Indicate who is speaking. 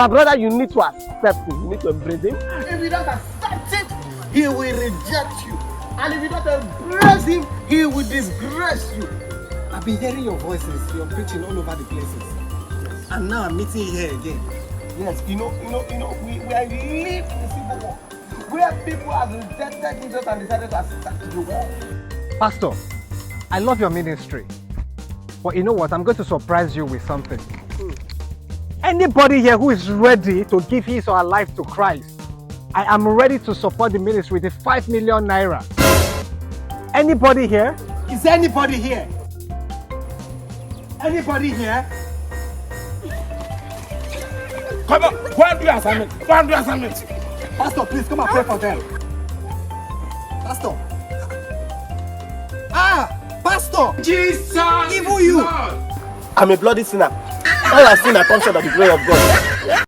Speaker 1: My brother, you need to accept him. You need to embrace him.
Speaker 2: If you don't accept it, he will reject you. And if you don't embrace him, he will disgrace you. I've been hearing your voices. You're preaching all over the places. And now I'm meeting you here again. Yes, we are living in a civil war. Where people have rejected Jesus and decided to accept the war.
Speaker 3: Pastor, I love your ministry. But you know what? I'm going to surprise you with something. Anybody here who is ready to give his or her life to Christ, I am ready to support the ministry with 5 million naira. Anybody here?
Speaker 2: Is there anybody here? Anybody here?
Speaker 1: Come on, go and do your assignment. Go and do your assignment.
Speaker 2: Pastor, please come and pray for them. Pastor. Pastor!
Speaker 1: Jesus!
Speaker 2: Even you!
Speaker 1: I'm a bloody sinner. All I sin, I come short of the glory of God.